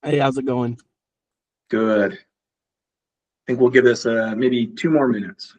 Hey, how's it going? Good. I think we'll give this maybe 2 more minutes.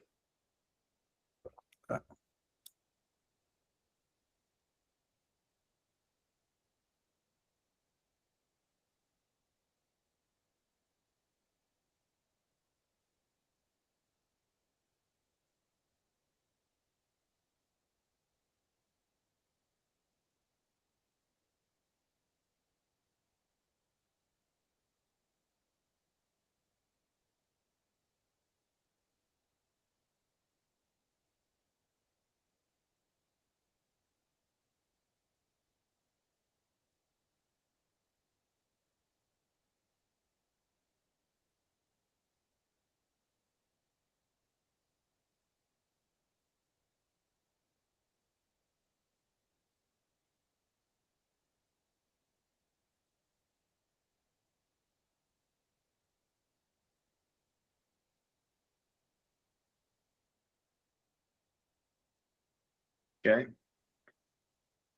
Okay.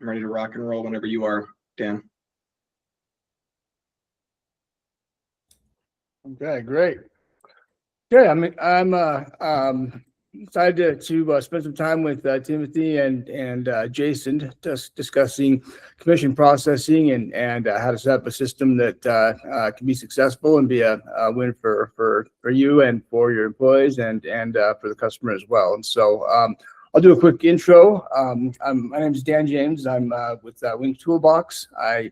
I'm ready to rock and roll whenever you are, Dan. Okay, great. Okay, I'm excited to spend some time with Timothy and Jason discussing commission processing and how to set up a system that can be successful and be a win for you and for your employees and for the customer as well. And so I'll do a quick intro. My name is Dan James. I'm with Wing Toolbox. I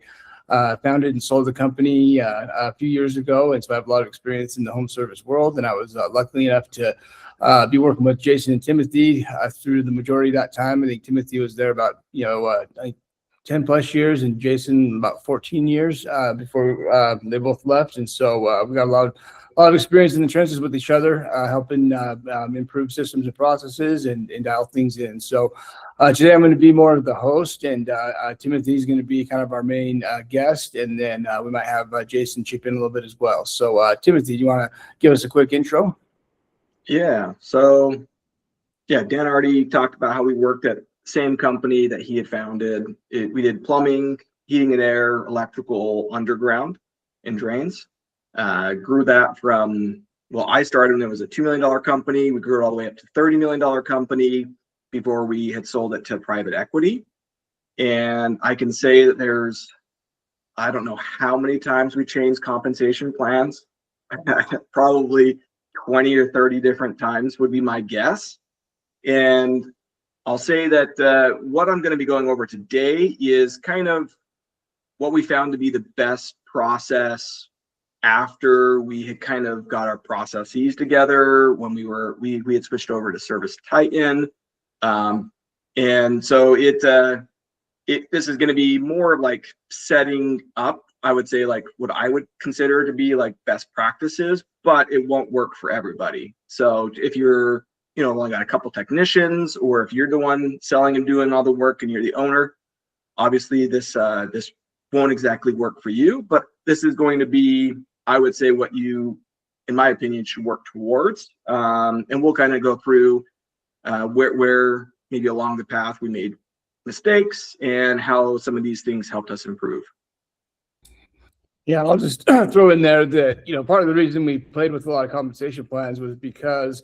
founded and sold the company a few years ago, and so I have a lot of experience in the home service world. And I was lucky enough to be working with Jason and Timothy through the majority of that time. I think Timothy was there about 10 plus years, and Jason about 14 years before they both left. And so we got a lot of experience in the trenches with each other, helping improve systems and processes and dial things in. So today I'm going to be more of the host, and Timothy's going to be kind of our main guest, and then we might have Jason chip in a little bit as well. So Timothy, do you want to give us a quick intro? Yeah. So, Dan already talked about how we worked at the same company that he had founded. We did plumbing, heating and air, electrical, underground, and drains. Grew that from, I started when it was a $2 million company. We grew it all the way up to $30 million company before we had sold it to private equity. And I can say that I don't know how many times we changed compensation plans. Probably 20 or 30 different times would be my guess. And I'll say that what I'm going to be going over today is kind of what we found to be the best process after we had kind of got our processes together when we had switched over to ServiceTitan. And so this is going to be more like setting up, I would say, like what I would consider to be like best practices, but it won't work for everybody. So if you're, only got a couple technicians, or if you're the one selling and doing all the work and you're the owner, obviously this won't exactly work for you, but this is going to be, I would say, what you, in my opinion, should work towards. And we'll kind of go through where maybe along the path we made mistakes and how some of these things helped us improve. Yeah, I'll just throw in there that, part of the reason we played with a lot of compensation plans was because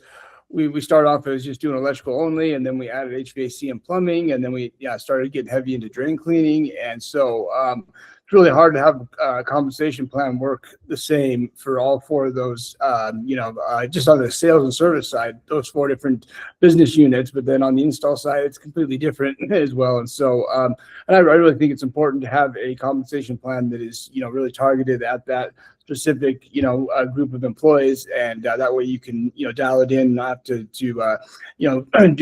we started off as just doing electrical only, and then we added HVAC and plumbing, and then we started getting heavy into drain cleaning. And so it's really hard to have a compensation plan work the same for all four of those, just on the sales and service side, those 4 different business units. But then on the install side, it's completely different as well. And so and I really think it's important to have a compensation plan that is, really targeted at that specific, group of employees, and that way you can, dial it in, not to do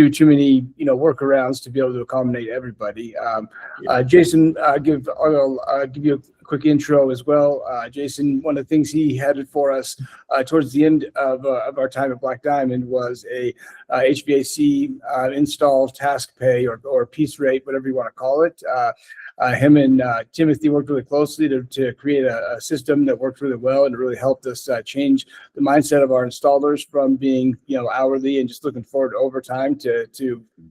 too many, workarounds to be able to accommodate everybody. Jason, I'll give you a quick intro as well. Jason, one of the things he headed for us towards the end of our time at Black Diamond was a HVAC install task pay or piece rate, whatever you want to call it. Him and Timothy worked really closely to create a system that worked really well, and it really helped us change the mindset of our installers from being, hourly and just looking forward to overtime to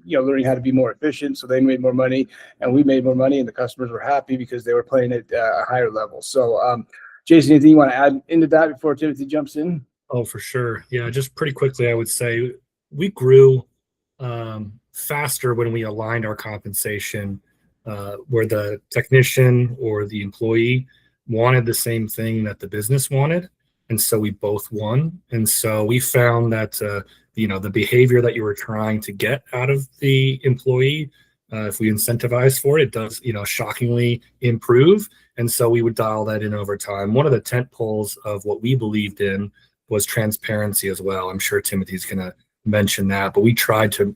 learning how to be more efficient. So they made more money and we made more money, and the customers were happy because they were playing at a higher level. So Jason, anything you want to add into that before Timothy jumps in? Oh, for sure. Yeah, just pretty quickly, I would say we grew faster when we aligned our compensation, where the technician or the employee wanted the same thing that the business wanted. And so we both won. And so we found that, the behavior that you were trying to get out of the employee, if we incentivize for it, it does, shockingly improve. And so we would dial that in over time. One of the tent poles of what we believed in was transparency as well. I'm sure Timothy's going to mention that, but we tried to,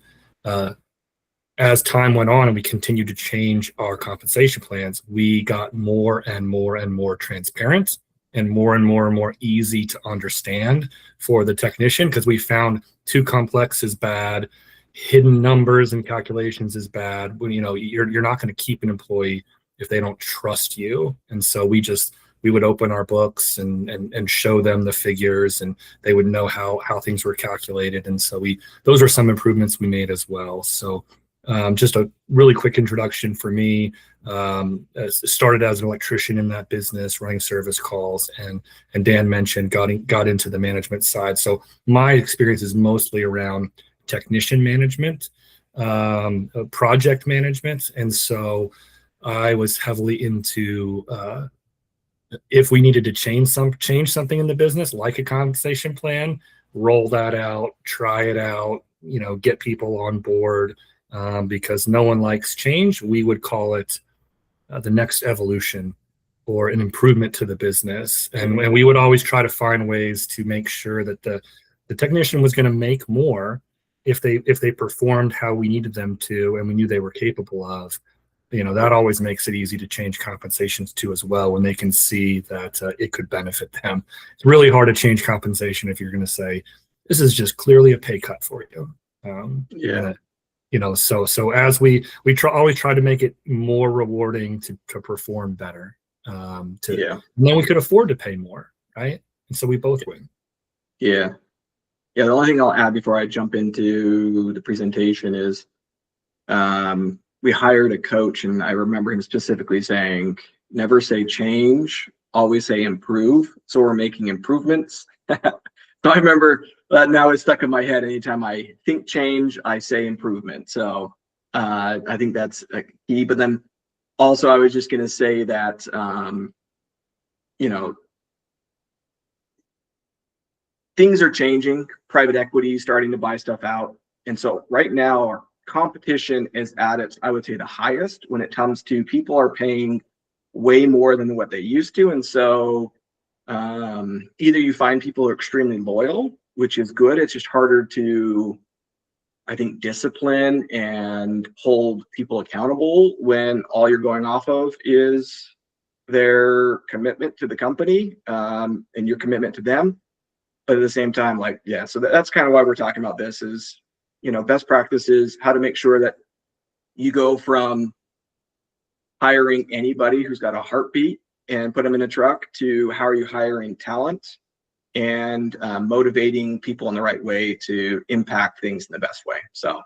as time went on and we continued to change our compensation plans, we got more and more and more transparent and more easy to understand for the technician, because we found too complex is bad, hidden numbers and calculations is bad. When you're not going to keep an employee if they don't trust you. And so we would open our books and show them the figures, and they would know how things were calculated. And so those are some improvements we made as well. So just a really quick introduction for me. Started as an electrician in that business, running service calls, and Dan mentioned got into the management side. So my experience is mostly around technician management, project management. And so I was heavily into if we needed to change something in the business, like a compensation plan, roll that out, try it out, get people on board, because no one likes change. We would call it the next evolution or an improvement to the business. And we would always try to find ways to make sure that the technician was going to make more if they performed how we needed them to, and we knew they were capable of. That always makes it easy to change compensations too as well, when they can see that it could benefit them. It's really hard to change compensation if you're going to say, this is just clearly a pay cut for you. So as we always try to make it more rewarding to perform better, and then we could afford to pay more, right? And so we both win. Yeah. The only thing I'll add before I jump into the presentation is, we hired a coach, and I remember him specifically saying, never say change, always say improve. So we're making improvements. So I remember that now it's stuck in my head. Anytime I think change, I say improvement. So I think that's a key. But then also I was just going to say that, things are changing. Private equity is starting to buy stuff out. And so right now our competition is at its, I would say, the highest when it comes to people are paying way more than what they used to. And so either you find people are extremely loyal, which is good. It's just harder to, I think, discipline and hold people accountable when all you're going off of is their commitment to the company, and your commitment to them. But at the same time, so that's kind of why we're talking about this is, best practices, how to make sure that you go from hiring anybody who's got a heartbeat and put them in a truck to how are you hiring talent and motivating people in the right way to impact things in the best way. So I'm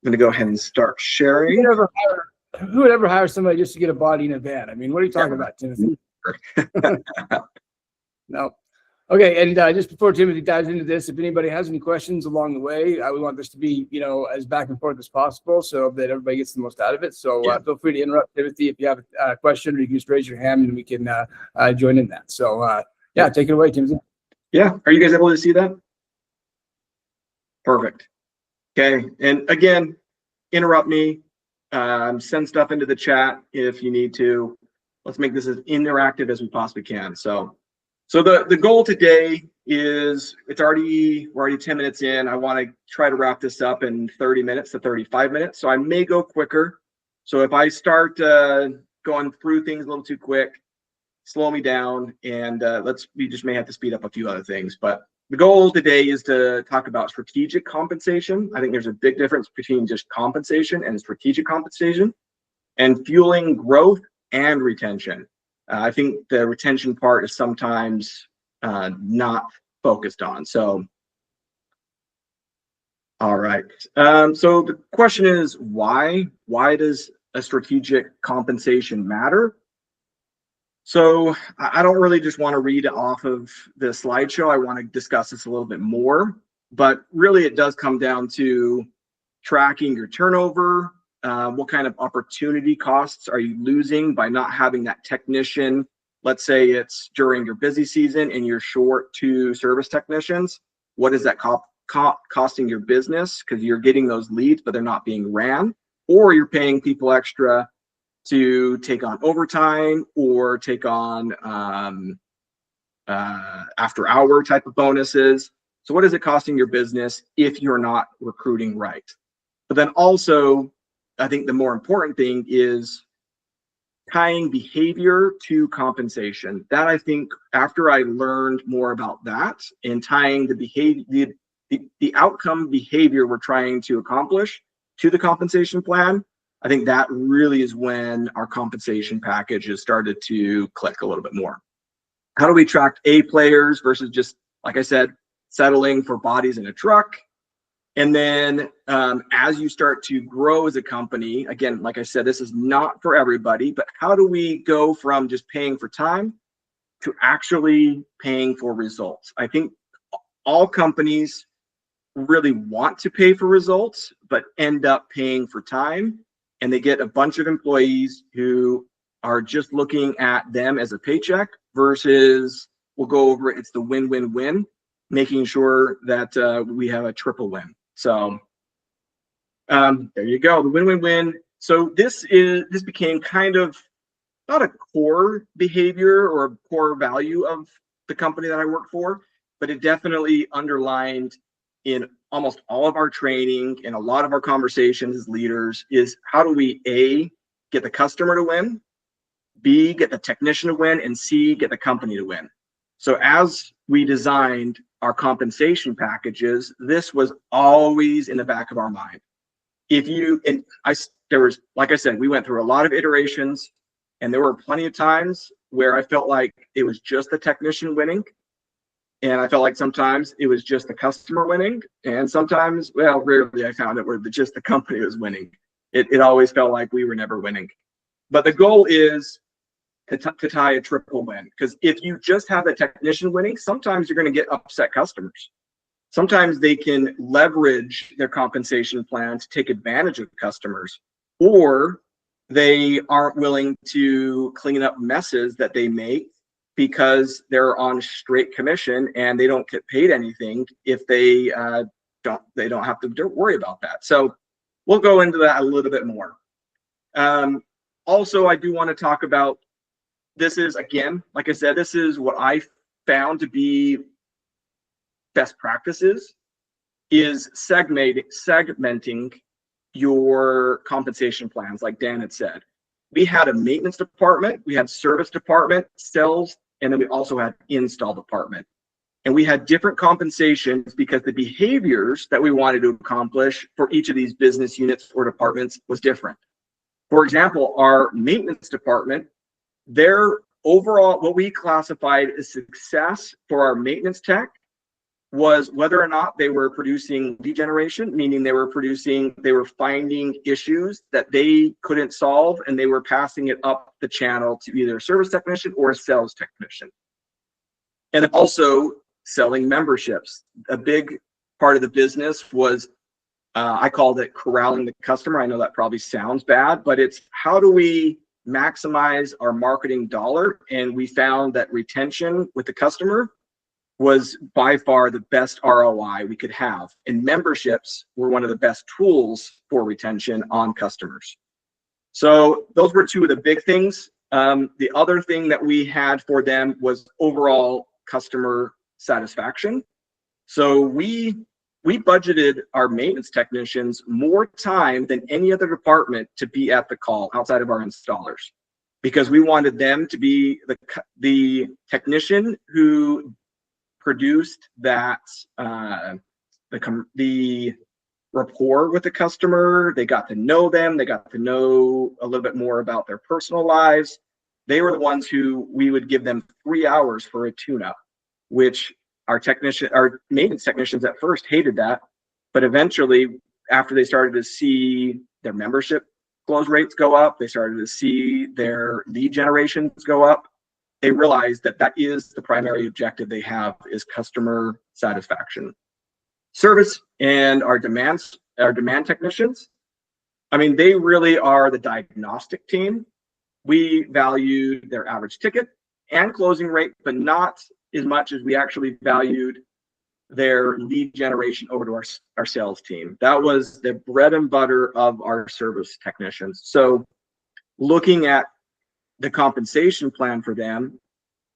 going to go ahead and start sharing. Who would ever hire somebody just to get a body in a van? I mean, what are you talking about, Timothy? No. Okay, and just before Timothy dives into this, if anybody has any questions along the way, we want this to be, as back and forth as possible so that everybody gets the most out of it. So feel free to interrupt Timothy if you have a question, or you can just raise your hand and we can join in that. So take it away, Timothy. Yeah, are you guys able to see that? Perfect. Okay, and again, interrupt me, send stuff into the chat if you need to. Let's make this as interactive as we possibly can. So the goal today is we're already 10 minutes in. I want to try to wrap this up in 30 minutes to 35 minutes. So I may go quicker. So if I start going through things a little too quick, slow me down, and we just may have to speed up a few other things. But the goal today is to talk about strategic compensation. I think there's a big difference between just compensation and strategic compensation, and fueling growth and retention. I think the retention part is sometimes not focused on. So, all right. So the question is, why? Why does a strategic compensation matter? So I don't really just want to read off of the slideshow. I want to discuss this a little bit more, but really it does come down to tracking your turnover. What kind of opportunity costs are you losing by not having that technician? Let's say it's during your busy season and you're short 2 service technicians. What is that costing your business? Because you're getting those leads, but they're not being ran, or you're paying people extra to take on overtime or take on after hour type of bonuses. So what is it costing your business if you're not recruiting right? But then also, I think the more important thing is tying behavior to compensation. That, I think, after I learned more about that and tying the behavior, the outcome behavior we're trying to accomplish to the compensation plan, I think that really is when our compensation package has started to click a little bit more. How do we attract A players versus just, like I said, settling for bodies in a truck? And then as you start to grow as a company, again, like I said, this is not for everybody, but how do we go from just paying for time to actually paying for results? I think all companies really want to pay for results, but end up paying for time. And they get a bunch of employees who are just looking at them as a paycheck versus, we'll go over it, it's the win-win-win, making sure that we have a triple win. So there you go, the win-win-win. So this became kind of not a core behavior or a core value of the company that I work for, but it definitely underlined in almost all of our training and a lot of our conversations as leaders is how do we A, get the customer to win, B, get the technician to win, and C, get the company to win. So as we designed our compensation packages, this was always in the back of our mind. There was, like I said, we went through a lot of iterations, and there were plenty of times where I felt like it was just the technician winning. And I felt like sometimes it was just the customer winning. And sometimes, well, rarely I found it where just the company was winning. It always felt like we were never winning. But the goal is to tie a triple win. Because if you just have the technician winning, sometimes you're going to get upset customers. Sometimes they can leverage their compensation plan to take advantage of customers, or they aren't willing to clean up messes that they make because they're on straight commission and they don't get paid anything if they don't have to worry about that. So we'll go into that a little bit more. Also, I do want to talk about, this is, again, like I said, this is what I found to be best practices, is segmenting your compensation plans, like Dan had said. We had a maintenance department, we had service department, sales, and then we also had install department. And we had different compensations because the behaviors that we wanted to accomplish for each of these business units or departments was different. For example, our maintenance department, their overall, what we classified as success for our maintenance tech was whether or not they were producing lead generation, meaning they were finding issues that they couldn't solve, and they were passing it up the channel to either a service technician or a sales technician. And also selling memberships. A big part of the business was, I called it corralling the customer. I know that probably sounds bad, but it's how do we maximize our marketing dollar? And we found that retention with the customer was by far the best ROI we could have. And memberships were one of the best tools for retention on customers. So those were two of the big things. The other thing that we had for them was overall customer satisfaction. So we budgeted our maintenance technicians more time than any other department to be at the call outside of our installers, because we wanted them to be the technician who produced that the rapport with the customer. They got to know them. They got to know a little bit more about their personal lives. They were the ones who we would give them 3 hours for a tune-up, which our maintenance technicians at first hated that, but eventually, after they started to see their membership close rates go up, they started to see their lead generations go up, they realize that that is the primary objective they have, is customer satisfaction. Service and our demand technicians, I mean, they really are the diagnostic team. We value their average ticket and closing rate, but not as much as we actually valued their lead generation over to our sales team. That was the bread and butter of our service technicians. So looking at the compensation plan for them,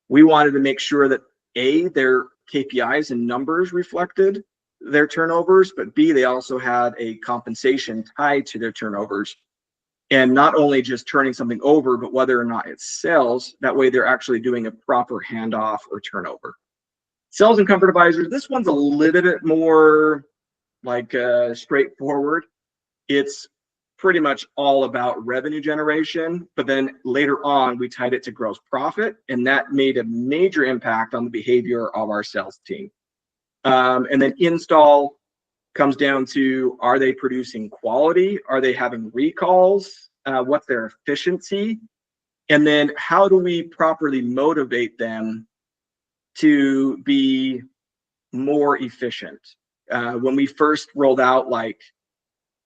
we wanted to make sure that A, their KPIs and numbers reflected their turnovers, but B, they also had a compensation tied to their turnovers. And not only just turning something over, but whether or not it sells, that way they're actually doing a proper handoff or turnover. Sales and comfort advisors, this one's a little bit more like straightforward. It's pretty much all about revenue generation, but then later on we tied it to gross profit, and that made a major impact on the behavior of our sales team. And then install comes down to, are they producing quality? Are they having recalls? What's their efficiency? And then how do we properly motivate them to be more efficient? When we first rolled out like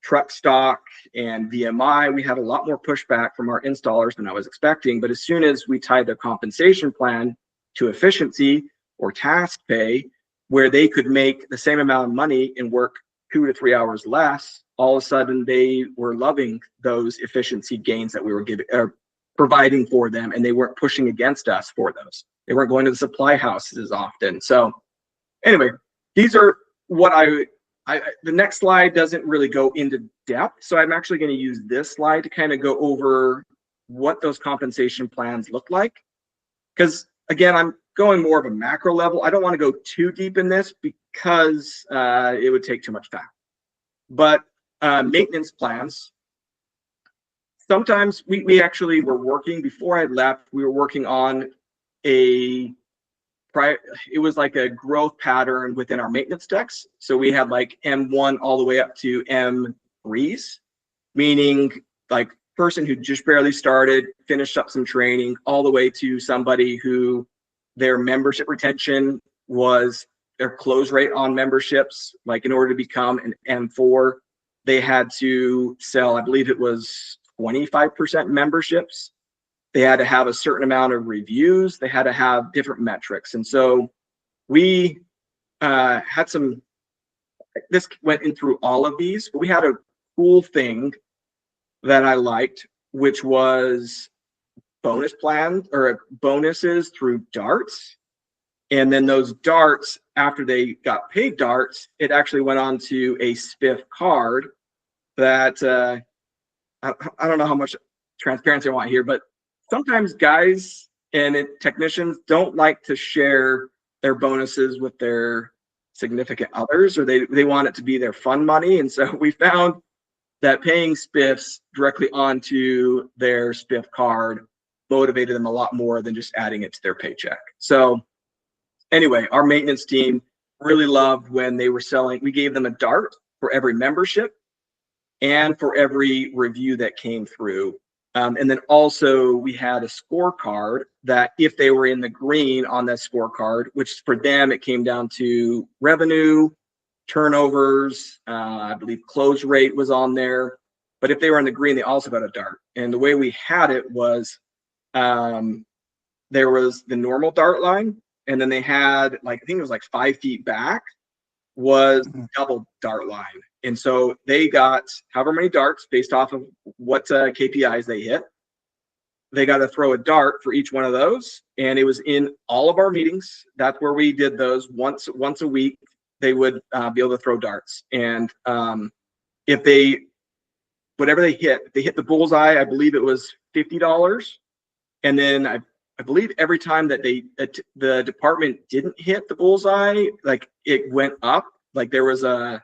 truck stock and VMI, we had a lot more pushback from our installers than I was expecting. But as soon as we tied their compensation plan to efficiency or task pay, where they could make the same amount of money and work 2 to 3 hours less, all of a sudden they were loving those efficiency gains that we were providing for them, and they weren't pushing against us for those. They weren't going to the supply houses as often. So anyway, these are what the next slide doesn't really go into depth. So I'm actually going to use this slide to kind of go over what those compensation plans look like. Because again, I'm going more of a macro level. I don't want to go too deep in this because it would take too much time. But maintenance plans, sometimes we actually were working, before I left, we were working on it was like a growth pattern within our maintenance techs. So we had like M1 all the way up to M3s, meaning like person who just barely started, finished up some training, all the way to somebody who their membership retention was their close rate on memberships. Like in order to become an M4, they had to sell, I believe it was 25% memberships. They had to have a certain amount of reviews. They had to have different metrics. And so we had some, this went in through all of these, but we had a cool thing that I liked, which was bonus plans or bonuses through darts. And then those darts, after they got paid darts, it actually went on to a spiff card that I don't know how much transparency I want here, but sometimes guys and technicians don't like to share their bonuses with their significant others, or they want it to be their fun money. And so we found that paying spiffs directly onto their spiff card motivated them a lot more than just adding it to their paycheck. So anyway, our maintenance team really loved when they were selling. We gave them a dart for every membership and for every review that came through. And then also we had a scorecard that if they were in the green on that scorecard, which for them, it came down to revenue, turnovers, I believe close rate was on there. But if they were in the green, they also got a dart. And the way we had it was there was the normal dart line, and then they had like, I think it was like 5 feet back was double dart line. And so they got however many darts based off of what KPIs they hit. They got to throw a dart for each one of those. And it was in all of our meetings. That's where we did those once a week. They would be able to throw darts. And if whatever they hit the bullseye, I believe it was $50. And then I believe every time that the department didn't hit the bullseye, like it went up, like there was a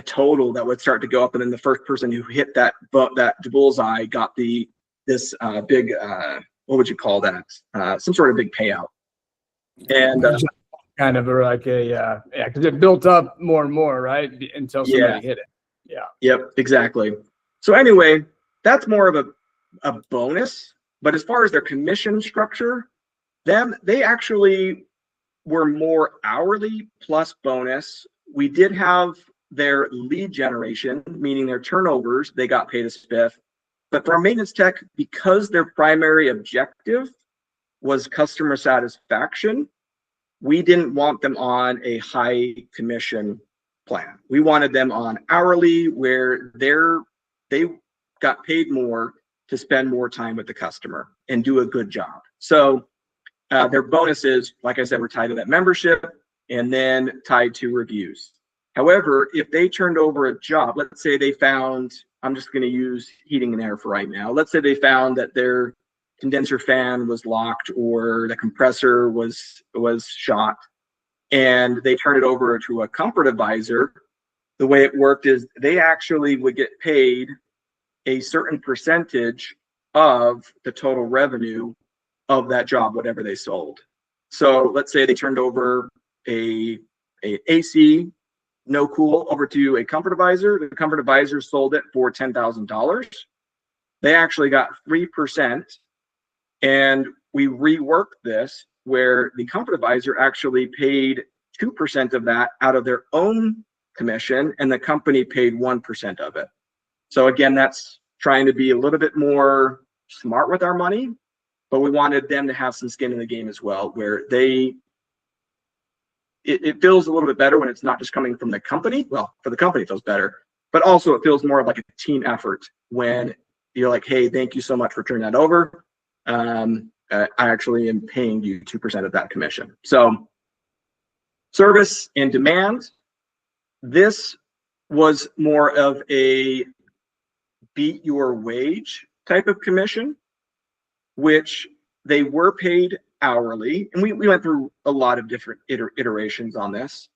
total that would start to go up, and then the first person who hit that bullseye got this big what would you call that? Some sort of big payout. And kind of like because it built up more and more, right? Until somebody hit it. Yeah. Yep, exactly. So anyway, that's more of a bonus. But as far as their commission structure, they actually were more hourly plus bonus. We did have their lead generation, meaning their turnovers, they got paid a spiff. But for our maintenance tech, because their primary objective was customer satisfaction, we didn't want them on a high commission plan. We wanted them on hourly, where they got paid more to spend more time with the customer and do a good job. So their bonuses, like I said, were tied to that membership and then tied to reviews. However, if they turned over a job, let's say they found, I'm just going to use heating and air for right now. Let's say they found that their condenser fan was locked or the compressor was shot, and they turned it over to a comfort advisor. The way it worked is they actually would get paid a certain percentage of the total revenue of that job, whatever they sold. So let's say they turned over a AC no cool over to a comfort advisor. The comfort advisor sold it for $10,000. They actually got 3%, and we reworked this where the comfort advisor actually paid 2% of that out of their own commission, and the company paid 1% of it. So again, that's trying to be a little bit more smart with our money, but we wanted them to have some skin in the game as well, where it feels a little bit better when it's not just coming from the company. Well, for the company, it feels better, but also it feels more like a team effort when you're like, hey, thank you so much for turning that over. I actually am paying you 2% of that commission. So service and demand, this was more of a beat your wage type of commission, which they were paid hourly. And we went through a lot of different iterations on this,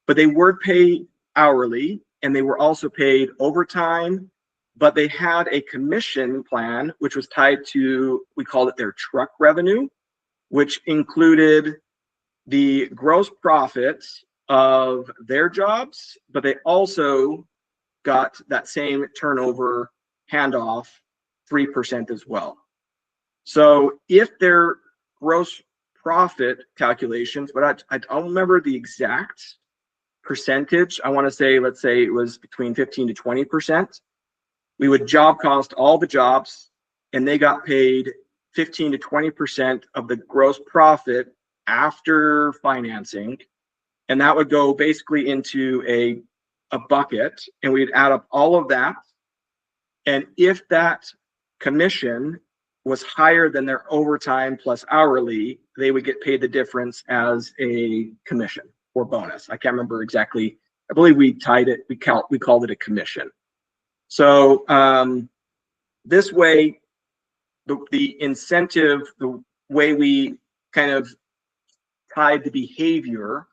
but they were paid hourly, and they were also paid overtime, but they had a commission plan, which was tied to, we called it their truck revenue, which included the gross profits of their jobs, but they also got that same turnover handoff 3% as well. So if their gross profit calculations, but I don't remember the exact percentage. I want to say, let's say it was between 15 to 20%. We would job cost all the jobs, and they got paid 15 to 20% of the gross profit after financing. And that would go basically into a bucket, and we'd add up all of that. And if that commission was higher than their overtime plus hourly, they would get paid the difference as a commission or bonus. I can't remember exactly. I believe we tied it, we called it a commission. So this way, the incentive, the way we kind of tied the behavior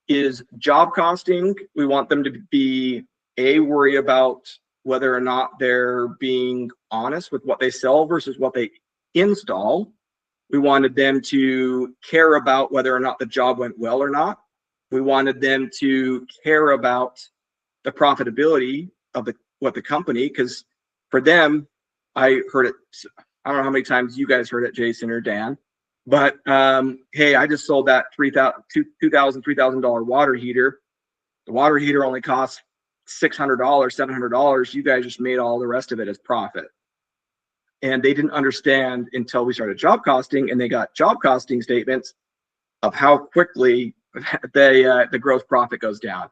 is job costing. We want them to be worry about whether or not they're being honest with what they sell versus what they install. We wanted them to care about whether or not the job went well or not. We wanted them to care about the profitability of what the company, because for them, I heard it, I don't know how many times you guys heard it, Jason or Dan, but hey, I just sold that $3,000 water heater. The water heater only costs $600, $700. You guys just made all the rest of it as profit. And they didn't understand until we started job costing, and they got job costing statements of how quickly the gross profit goes down.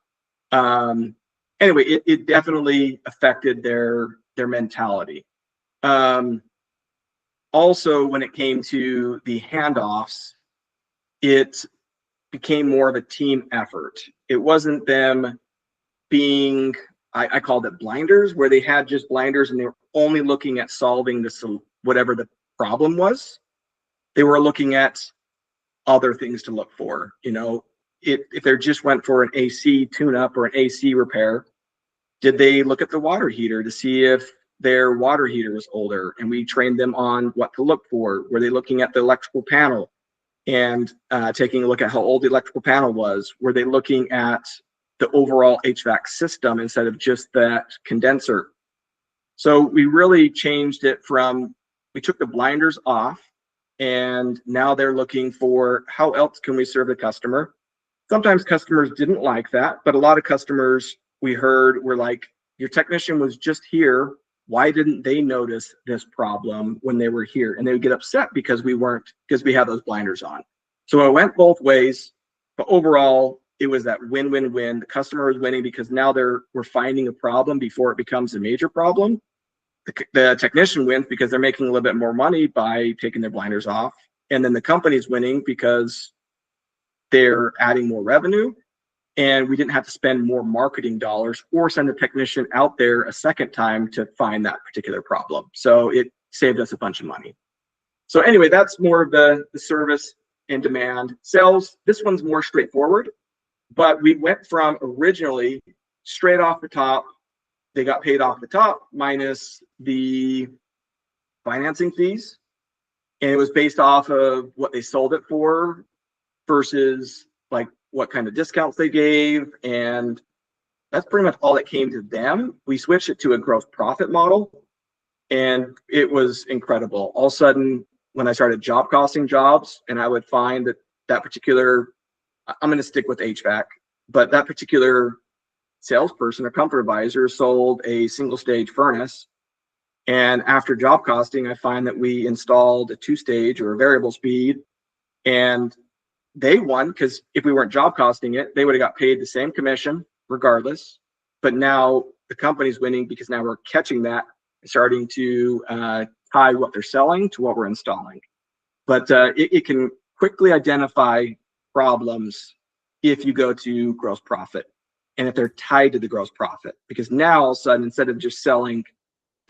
Anyway, it definitely affected their mentality. Also, when it came to the handoffs, it became more of a team effort. It wasn't them being, I called it blinders, where they had just blinders and they were only looking at solving whatever the problem was. They were looking at other things to look for. You know, if they just went for an AC tune-up or an AC repair, did they look at the water heater to see if their water heater was older? And we trained them on what to look for. Were they looking at the electrical panel and taking a look at how old the electrical panel was? Were they looking at the overall HVAC system instead of just that condenser? So we really changed it from we took the blinders off, and now they're looking for how else can we serve the customer. Sometimes customers didn't like that, but a lot of customers we heard were like, your technician was just here. Why didn't they notice this problem when they were here? And they would get upset because we had those blinders on. So it went both ways, but overall, it was that win-win-win. The customer was winning because now we're finding a problem before it becomes a major problem. The technician wins because they're making a little bit more money by taking their blinders off. And then the company's winning because they're adding more revenue, and we didn't have to spend more marketing dollars or send a technician out there a second time to find that particular problem. So it saved us a bunch of money. So anyway, that's more of the service and demand. Sales, this one's more straightforward, but we went from originally straight off the top, they got paid off the top minus the financing fees. And it was based off of what they sold it for versus like what kind of discounts they gave. And that's pretty much all that came to them. We switched it to a gross profit model, and it was incredible. All of a sudden, when I started job costing jobs, and I would find that particular, I'm going to stick with HVAC, but that particular salesperson or comfort advisor sold a single stage furnace. And after job costing, I find that we installed a 2-stage or a variable speed, and they won because if we weren't job costing it, they would have got paid the same commission regardless. But now the company's winning because now we're catching that and starting to tie what they're selling to what we're installing. But it can quickly identify problems if you go to gross profit and if they're tied to the gross profit, because now all of a sudden, instead of just selling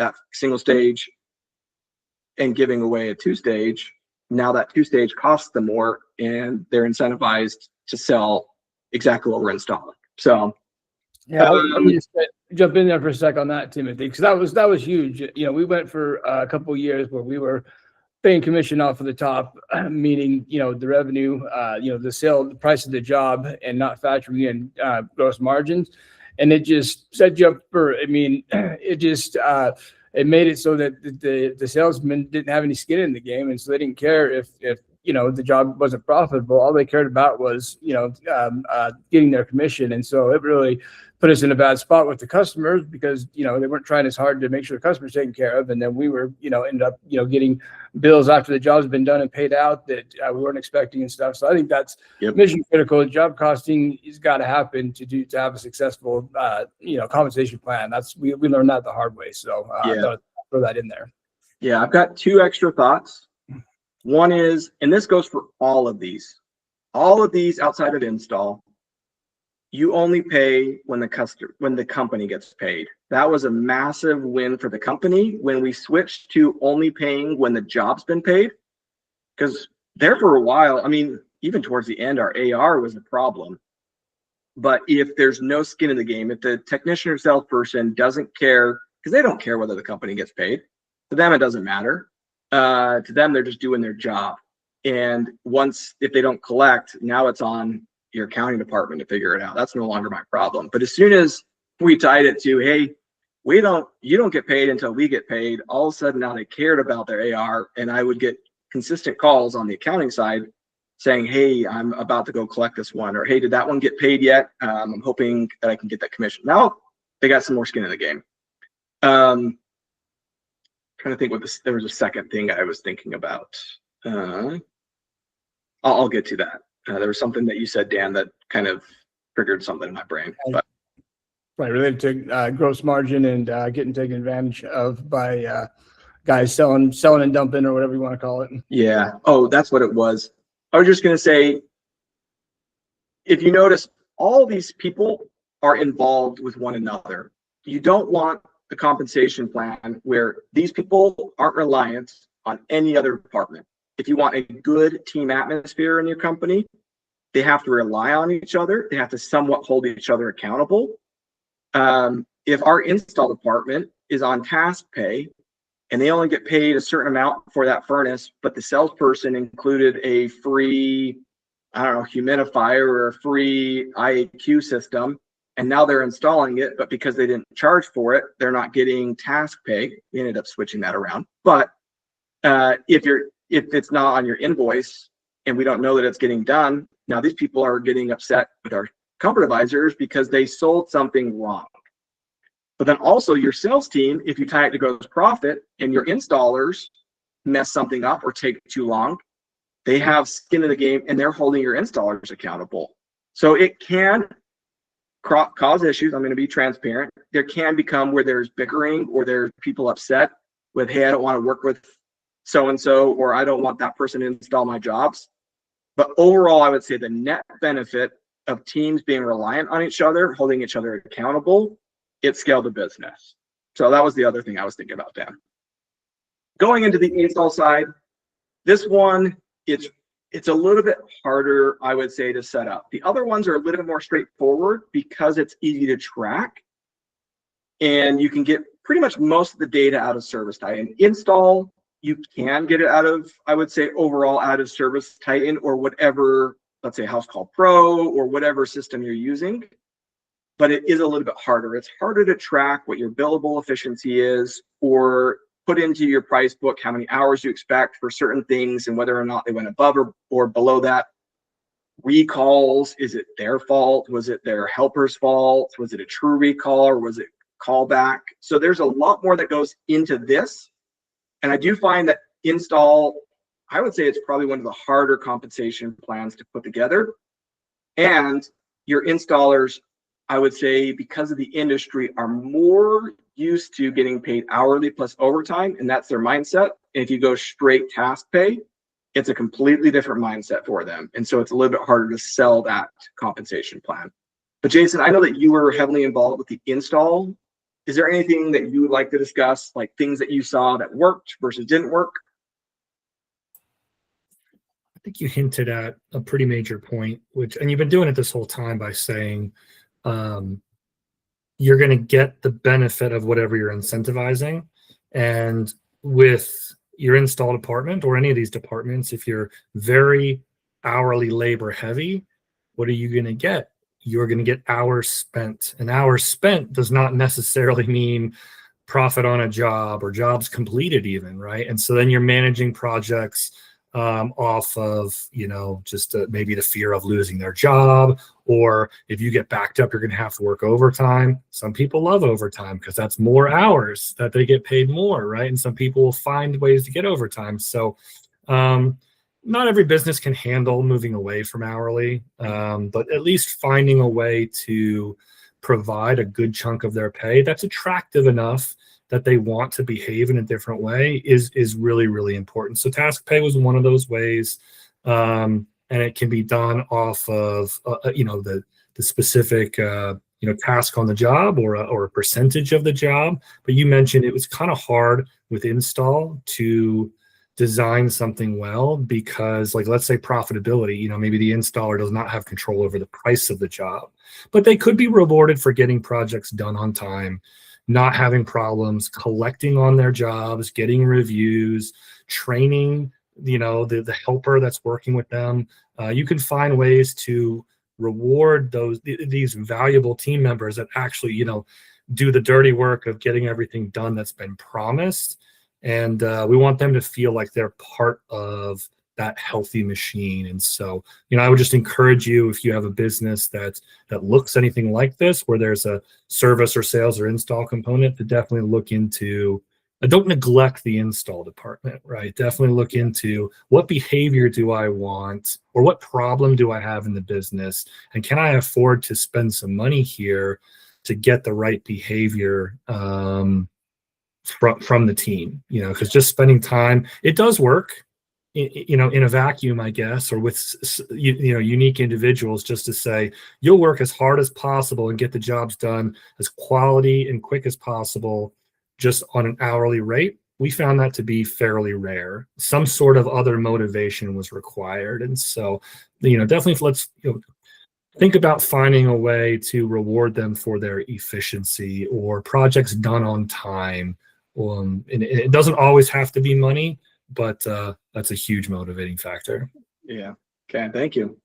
that single stage and giving away a 2-stage, now that 2-stage costs them more and they're incentivized to sell exactly what we're installing. So yeah, let me just jump in there for a sec on that, Timothy, because that was huge. You know, we went for a couple of years where we were paying commission off of the top, meaning, you know, the revenue, you know, the price of the job, and not factoring in gross margins. And it just set you up for, I mean, it just, it made it so that the salesmen didn't have any skin in the game. And so they didn't care if you know, the job wasn't profitable. All they cared about was, you know, getting their commission. And so it really put us in a bad spot with the customers because, you know, they weren't trying as hard to make sure the customer's taken care of. And then we were, you know, ended up, you know, getting bills after the job's been done and paid out that we weren't expecting and stuff. So I think that's mission critical. Job costing has got to happen to have a successful, you know, compensation plan. We learned that the hard way. So I'll throw that in there. Yeah, I've got 2 extra thoughts. One is, and this goes for all of these outside of install, you only pay when the company gets paid. That was a massive win for the company when we switched to only paying when the job's been paid. Because there for a while, I mean, even towards the end, our AR was a problem. But if there's no skin in the game, if the technician or salesperson doesn't care, because they don't care whether the company gets paid, to them it doesn't matter. To them, they're just doing their job. And if they don't collect, now it's on your accounting department to figure it out. That's no longer my problem. But as soon as we tied it to, hey, you don't get paid until we get paid, all of a sudden now they cared about their AR, and I would get consistent calls on the accounting side saying, hey, I'm about to go collect this one, or hey, did that one get paid yet? I'm hoping that I can get that commission. Now they got some more skin in the game. Trying to think there was a second thing I was thinking about. I'll get to that. There was something that you said, Dan, that kind of triggered something in my brain. But. Right, related to gross margin and getting taken advantage of by guys selling and dumping, or whatever you want to call it. Yeah. Oh, that's what it was. I was just going to say, if you notice, all these people are involved with one another. You don't want a compensation plan where these people aren't reliant on any other department. If you want a good team atmosphere in your company, they have to rely on each other. They have to somewhat hold each other accountable. If our install department is on task pay and they only get paid a certain amount for that furnace, but the salesperson included a free, I don't know, humidifier or a free IAQ system, and now they're installing it, but because they didn't charge for it, they're not getting task pay. We ended up switching that around. But If it's not on your invoice and we don't know that it's getting done, now these people are getting upset with our comfort advisors because they sold something wrong. But then also your sales team, if you tie it to gross profit and your installers mess something up or take too long, they have skin in the game and they're holding your installers accountable. So it can cause issues. I'm going to be transparent. There can become where there's bickering or there's people upset with, hey, I don't want to work with so-and-so, or I don't want that person to install my jobs. But overall, I would say the net benefit of teams being reliant on each other, holding each other accountable, it scaled the business. So that was the other thing I was thinking about, Dan. Going into the install side, this one, it's a little bit harder, I would say, to set up. The other ones are a little bit more straightforward because it's easy to track. And you can get pretty much most of the data out of ServiceTitan. Install, you can get it out of, I would say, overall out of ServiceTitan or whatever, let's say House Call Pro or whatever system you're using. But it is a little bit harder. It's harder to track what your billable efficiency is or put into your price book how many hours you expect for certain things and whether or not they went above or below that. Recalls, is it their fault? Was it their helper's fault? Was it a true recall or was it callback? So there's a lot more that goes into this. And I do find that install, I would say it's probably one of the harder compensation plans to put together. And your installers, I would say, because of the industry, are more used to getting paid hourly plus overtime, and that's their mindset. And if you go straight task pay, it's a completely different mindset for them. And so it's a little bit harder to sell that compensation plan. But Jason, I know that you were heavily involved with the install. Is there anything that you would like to discuss, like things that you saw that worked versus didn't work? I think you hinted at a pretty major point, and you've been doing it this whole time by saying, you're going to get the benefit of whatever you're incentivizing. And with your install department or any of these departments, if you're very hourly labor heavy, what are you going to get? You're going to get hours spent. And hours spent does not necessarily mean profit on a job or jobs completed even, right? And so then you're managing projects off of, just maybe the fear of losing their job, or if you get backed up, you're going to have to work overtime. Some people love overtime because that's more hours that they get paid more, right? And some people will find ways to get overtime. So not every business can handle moving away from hourly, but at least finding a way to provide a good chunk of their pay that's attractive enough that they want to behave in a different way is really, really important. So task pay was one of those ways, and it can be done off of the specific task on the job or a percentage of the job. But you mentioned it was kind of hard with install to design something well because, like, let's say profitability, maybe the installer does not have control over the price of the job, but they could be rewarded for getting projects done on time, not having problems, collecting on their jobs, getting reviews, training, the helper that's working with them. You can find ways to reward these valuable team members that actually, do the dirty work of getting everything done that's been promised. And we want them to feel like they're part of that healthy machine. And so, I would just encourage you, if you have a business that looks anything like this, where there's a service or sales or install component, to definitely look into, don't neglect the install department, right? Definitely look into what behavior do I want, or what problem do I have in the business? And can I afford to spend some money here to get the right behavior from the team? Because just spending time, it does work, in a vacuum, I guess, or with unique individuals, just to say you'll work as hard as possible and get the jobs done as quality and quick as possible just on an hourly rate. We found that to be fairly rare. Some sort of other motivation was required. And so, definitely let's think about finding a way to reward them for their efficiency or projects done on time. And it doesn't always have to be money, but that's a huge motivating factor. Yeah. Okay. Thank you.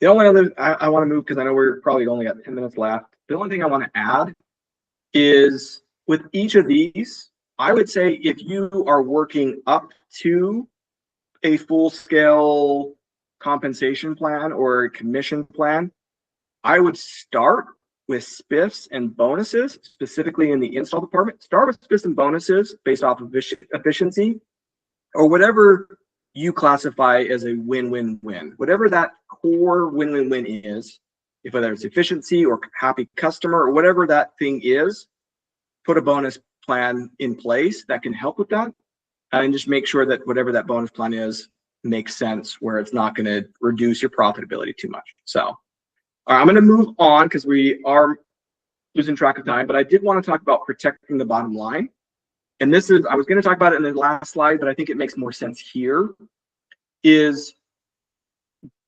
The only other I want to move, because I know we're probably only got 10 minutes left. The only thing I want to add is with each of these, I would say if you are working up to a full scale compensation plan or a commission plan, I would start with spiffs and bonuses, specifically in the install department. Start with spiffs and bonuses based off of efficiency or whatever you classify as a win-win-win. Whatever that core win-win-win is, if whether it's efficiency or happy customer or whatever that thing is, put a bonus plan in place that can help with that. And just make sure that whatever that bonus plan is makes sense where it's not going to reduce your profitability too much. So, all right, I'm going to move on because we are losing track of time, but I did want to talk about protecting the bottom line. And this is, I was going to talk about it in the last slide, but I think it makes more sense here, is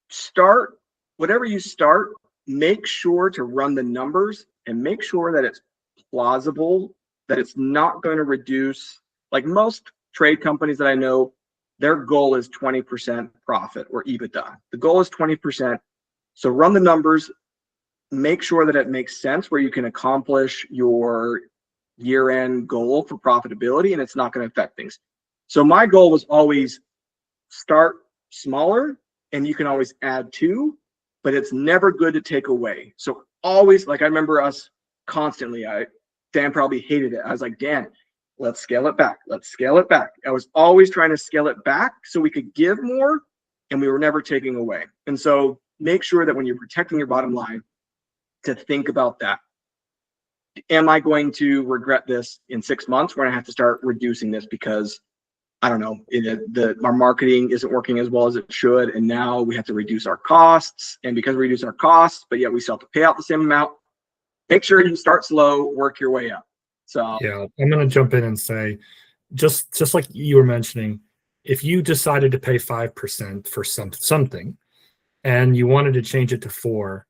start, whatever you start, make sure to run the numbers and make sure that it's plausible, that it's not going to reduce, like most trade companies that I know, their goal is 20% profit or EBITDA. The goal is 20%. So run the numbers, make sure that it makes sense where you can accomplish your year-end goal for profitability and it's not going to affect things. So my goal was always start smaller and you can always add to, but it's never good to take away. So always, like I remember us constantly, Dan probably hated it. I was like, Dan, let's scale it back. Let's scale it back. I was always trying to scale it back so we could give more and we were never taking away. And so make sure that when you're protecting your bottom line, to think about that. Am I going to regret this in 6 months when I have to start reducing this because, I don't know, our marketing isn't working as well as it should, and now we have to reduce our costs, and because we reduce our costs, but yet we still have to pay out the same amount. Make sure you start slow, work your way up. So yeah, I'm going to jump in and say, just like you were mentioning, if you decided to pay 5% for something and you wanted to change it to 4%,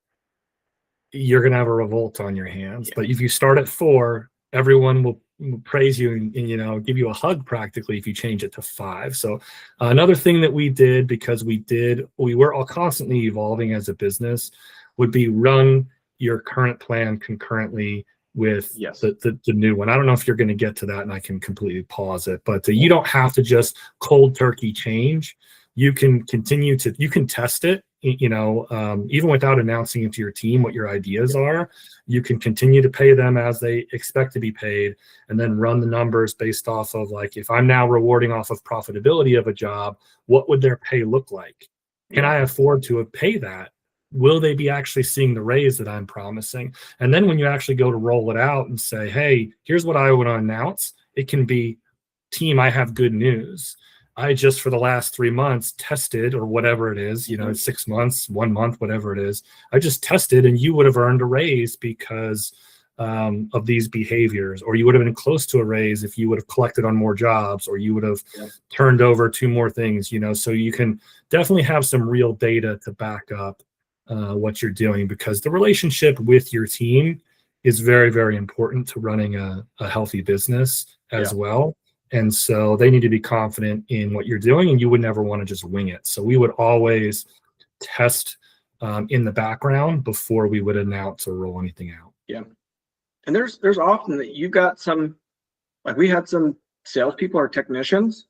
you're going to have a revolt on your hands. Yeah. But if you start at 4%, everyone will praise you and give you a hug practically if you change it to 5%. So another thing that we did, because we were all constantly evolving as a business, would be run your current plan concurrently with the new one. I don't know if you're going to get to that and I can completely pause it, but you don't have to just cold turkey change. You can you can test it, even without announcing it to your team what your ideas are. You can continue to pay them as they expect to be paid and then run the numbers based off of, like, if I'm now rewarding off of profitability of a job, what would their pay look like? Can I afford to pay that? Will they be actually seeing the raise that I'm promising? And then when you actually go to roll it out and say, hey, here's what I want to announce, it can be, team, I have good news. I just, for the last 3 months, tested, or whatever it is, 6 months, 1 month, whatever it is. I just tested and you would have earned a raise because of these behaviors, or you would have been close to a raise if you would have collected on more jobs, or you would have turned over 2 more things, so you can definitely have some real data to back up what you're doing, because the relationship with your team is very, very important to running a healthy business as well. And so they need to be confident in what you're doing, and you would never want to just wing it. So we would always test in the background before we would announce or roll anything out. Yeah. And there's often that you got some, like we had some salespeople or technicians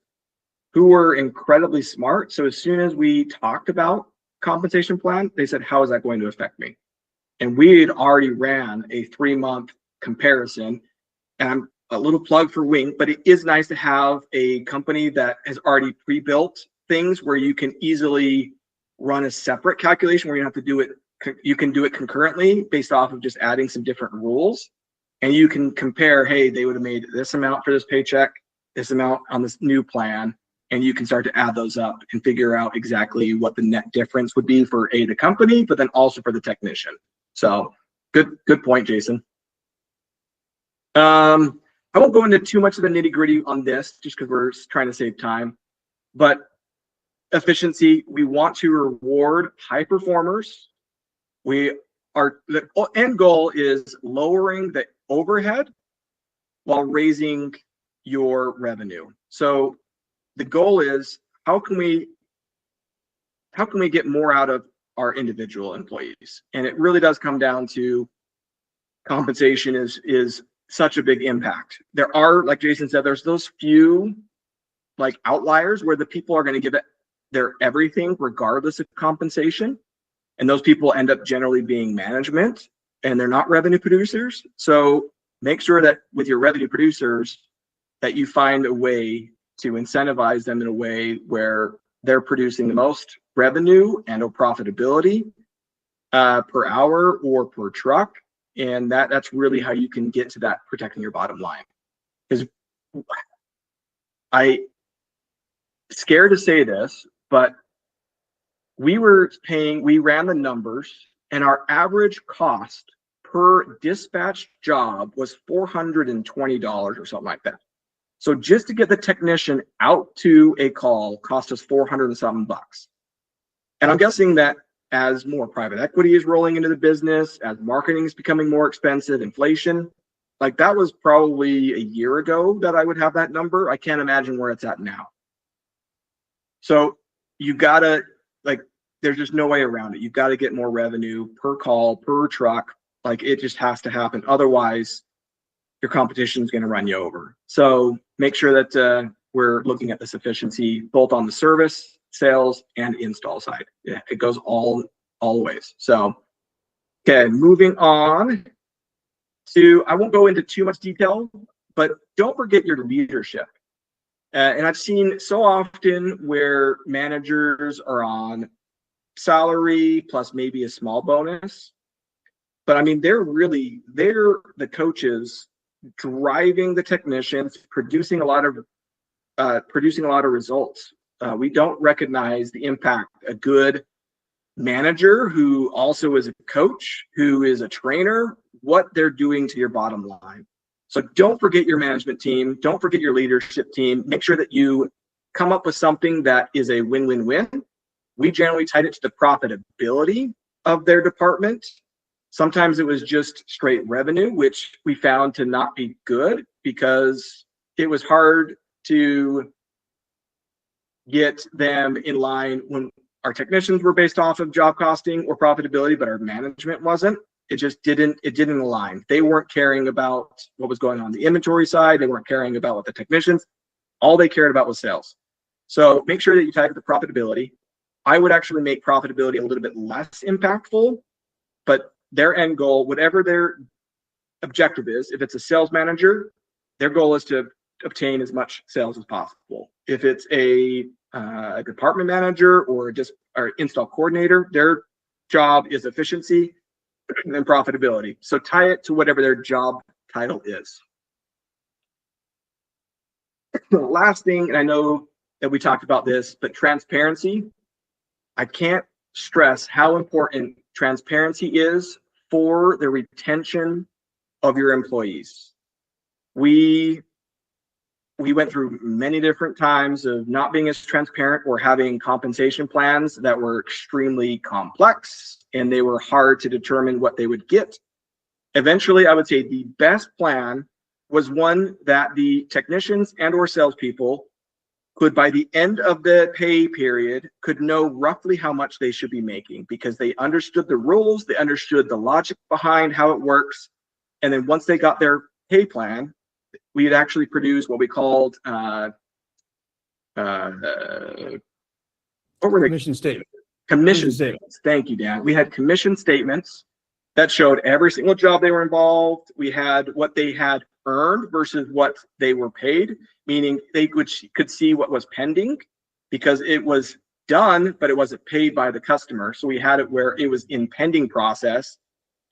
who were incredibly smart. So as soon as we talked about compensation plan, they said, how is that going to affect me? And we had already ran a 3-month comparison. And I'm a little plug for Wing, but it is nice to have a company that has already pre-built things where you can easily run a separate calculation where you don't have to do it. You can do it concurrently based off of just adding some different rules. And you can compare, hey, they would have made this amount for this paycheck, this amount on this new plan. And you can start to add those up and figure out exactly what the net difference would be for the company, but then also for the technician. So good point, Jason. I won't go into too much of the nitty-gritty on this just because we're trying to save time. But efficiency, we want to reward high performers. The end goal is lowering the overhead while raising your revenue. So the goal is how can we get more out of our individual employees? And it really does come down to compensation is such a big impact. There are, like Jason said, there's those few like outliers where the people are going to give it their everything regardless of compensation. And those people end up generally being management, and they're not revenue producers. So make sure that with your revenue producers that you find a way to incentivize them in a way where they're producing the most revenue and or profitability per hour or per truck. And that's really how you can get to that protecting your bottom line. Because I scared to say this, but we ran the numbers, and our average cost per dispatch job was $420 or something like that. So just to get the technician out to a call cost us 400 and something bucks. And I'm guessing that as more private equity is rolling into the business, as marketing is becoming more expensive, inflation, like that was probably a year ago that I would have that number. I can't imagine where it's at now. So you gotta, like, there's just no way around it. You've got to get more revenue per call, per truck. Like, it just has to happen. Otherwise, your competition is going to run you over. So make sure that we're looking at this efficiency both on the service, sales, and install side. Yeah, it goes all ways. So, okay, moving on to, I won't go into too much detail, but don't forget your leadership. And I've seen so often where managers are on salary plus maybe a small bonus, but I mean, they're the coaches driving the technicians, producing a lot of results. We don't recognize the impact a good manager who also is a coach, who is a trainer, what they're doing to your bottom line. So don't forget your management team. Don't forget your leadership team. Make sure that you come up with something that is a win-win-win. We generally tied it to the profitability of their department. Sometimes it was just straight revenue, which we found to not be good because it was hard to get them in line when our technicians were based off of job costing or profitability, but our management wasn't. It just didn't align. They weren't caring about what was going on the inventory side. They weren't caring about what the technicians, all they cared about was sales. So make sure that you tie it to the profitability. I would actually make profitability a little bit less impactful, but their end goal, whatever their objective is, if it's a sales manager, their goal is to obtain as much sales as possible. If it's a department manager or install coordinator, their job is efficiency and profitability. So tie it to whatever their job title is. The last thing, and I know that we talked about this, but transparency. I can't stress how important transparency is for the retention of your employees. We went through many different times of not being as transparent or having compensation plans that were extremely complex and they were hard to determine what they would get. Eventually, I would say the best plan was one that the technicians and or salespeople could, by the end of the pay period, could know roughly how much they should be making because they understood the rules, they understood the logic behind how it works. And then once they got their pay plan, we had actually produced what we called what were they? Commission statement. Commission statements. Thank you, Dan. We had commission statements that showed every single job they were involved. We had what they had earned versus what they were paid, meaning they could see what was pending because it was done, but it wasn't paid by the customer. So we had it where it was in pending process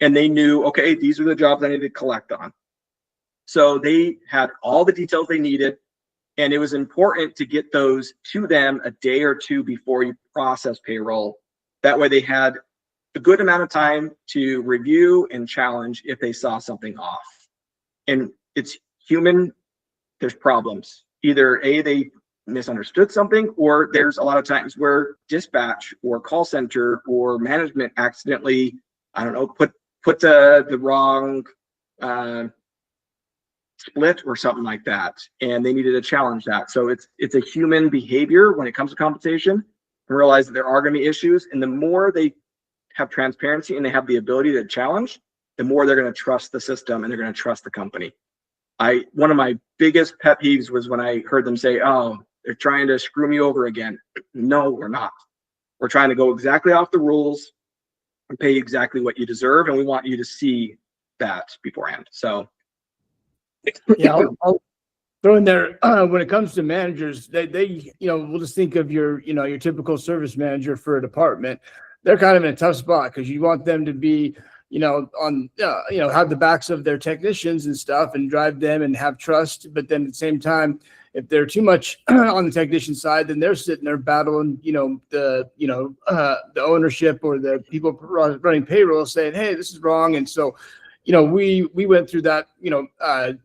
and they knew, okay, these are the jobs I need to collect on. So they had all the details they needed, and it was important to get those to them a day or two before you process payroll. That way they had a good amount of time to review and challenge if they saw something off. And it's human, there's problems. Either A, they misunderstood something, or there's a lot of times where dispatch or call center or management accidentally, I don't know, put the wrong split or something like that, and they needed to challenge that. So it's a human behavior when it comes to compensation, and realize that there are going to be issues, and the more they have transparency and they have the ability to challenge, the more they're going to trust the system and they're going to trust the company. One of my biggest pet peeves was when I heard them say, "Oh, they're trying to screw me over again." No, we're not. We're trying to go exactly off the rules and pay you exactly what you deserve, and we want you to see that beforehand. So, Yeah, I'll throw in there when it comes to managers, they we'll just think of your your typical service manager for a department. They're kind of in a tough spot because you want them to be on have the backs of their technicians and stuff and drive them and have trust, but then at the same time, if they're too much on the technician side, then they're sitting there battling the ownership or the people running payroll saying, hey, this is wrong. And so we went through that.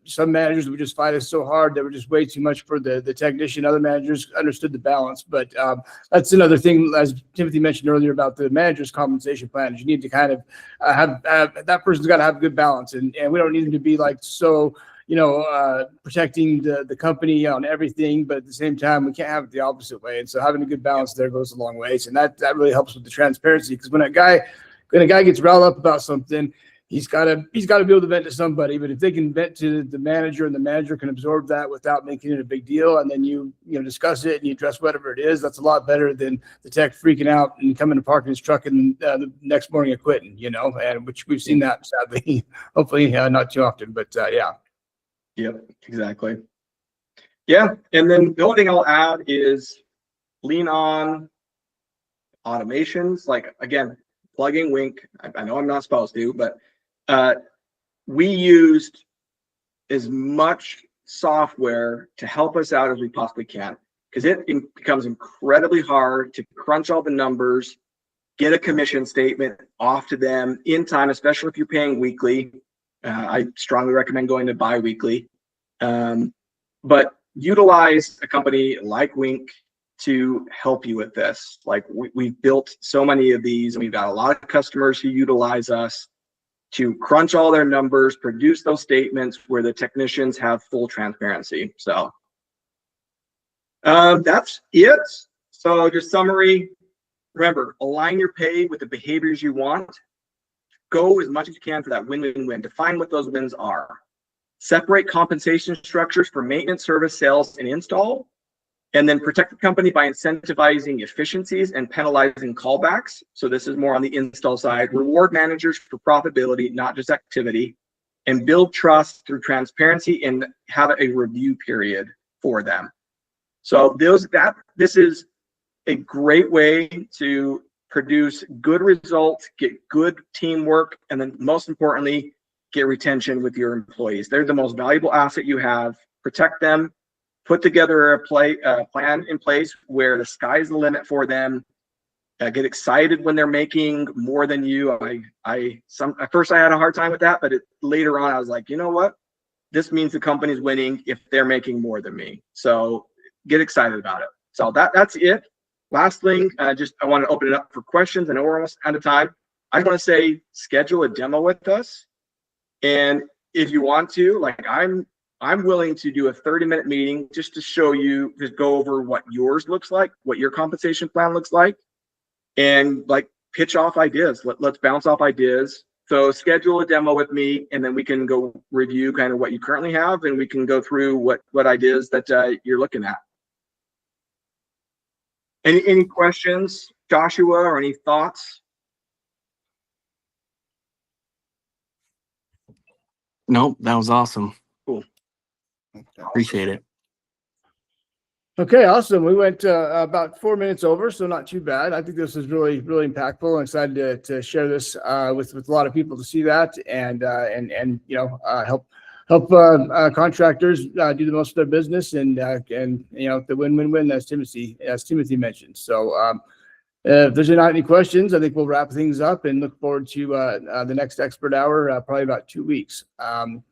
Some managers would just fight us so hard that were just way too much for the technician. Other managers understood the balance, but that's another thing, as Timothy mentioned earlier, about the manager's compensation plan. Is you need to kind of have that person's got to have a good balance, and we don't need them to be like so protecting the company on everything, but at the same time, we can't have it the opposite way. And so having a good balance there goes a long ways, and that really helps with the transparency. Because when a guy gets riled up about something, he's got to be able to vent to somebody. But if they can vent to the manager and the manager can absorb that without making it a big deal, and then you discuss it and you address whatever it is, that's a lot better than the tech freaking out and coming to park in his truck and the next morning and quitting. And which we've seen that sadly, hopefully not too often, but yeah. Yep, exactly. Yeah, and then the only thing I'll add is lean on automations. Like, again, plugging Wink. I know I'm not supposed to, but we used as much software to help us out as we possibly can, because it becomes incredibly hard to crunch all the numbers, get a commission statement off to them in time, especially if you're paying weekly. I strongly recommend going to bi-weekly, but utilize a company like Wink to help you with this. Like, we've built so many of these, and we've got a lot of customers who utilize us to crunch all their numbers, produce those statements where the technicians have full transparency. So that's it. So just summary, remember, align your pay with the behaviors you want. Go as much as you can for that win-win-win. Define what those wins are. Separate compensation structures for maintenance, service, sales, and install. And then protect the company by incentivizing efficiencies and penalizing callbacks. So this is more on the install side. Reward managers for profitability, not just activity. And build trust through transparency and have a review period for them. So this is a great way to produce good results, get good teamwork, and then most importantly, get retention with your employees. They're the most valuable asset you have. Protect them, put together a plan in place where the sky's the limit for them. Get excited when they're making more than you. At first I had a hard time with that, but later on I was like, you know what? This means the company's winning if they're making more than me. So get excited about it. So that's it. Last thing, I want to open it up for questions. I know we're almost out of time. I just want to say, schedule a demo with us. And if you want to, like, I'm willing to do a 30-minute meeting just to show you, just go over what yours looks like, what your compensation plan looks like, and like pitch off ideas. Let's bounce off ideas. So schedule a demo with me, and then we can go review kind of what you currently have, and we can go through what ideas that you're looking at. Any questions, Joshua, or any thoughts? Nope, that was awesome. Cool. Appreciate it. Okay, awesome. We went about 4 minutes over, so not too bad. I think this is really, really impactful. I'm excited to share this with a lot of people to see that and help contractors do the most of their business and the win-win-win as Timothy mentioned. So if there's not any questions, I think we'll wrap things up and look forward to the next expert hour, probably about 2 weeks. So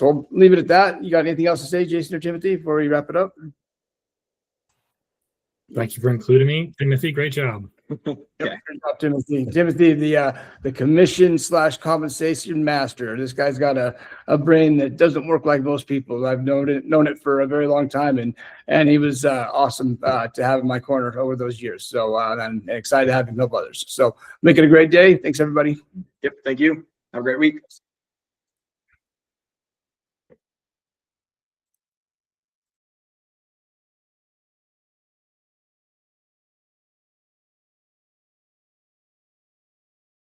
we'll leave it at that. You got anything else to say, Jason or Timothy, before we wrap it up? Thank you for including me, Timothy. Great job. Okay. Good job, Timothy. Timothy, the commission/compensation master. This guy's got a brain that doesn't work like most people. I've known it for a very long time, and he was awesome to have in my corner over those years. So I'm excited to have him help others. So make it a great day. Thanks, everybody. Yep. Thank you. Have a great week.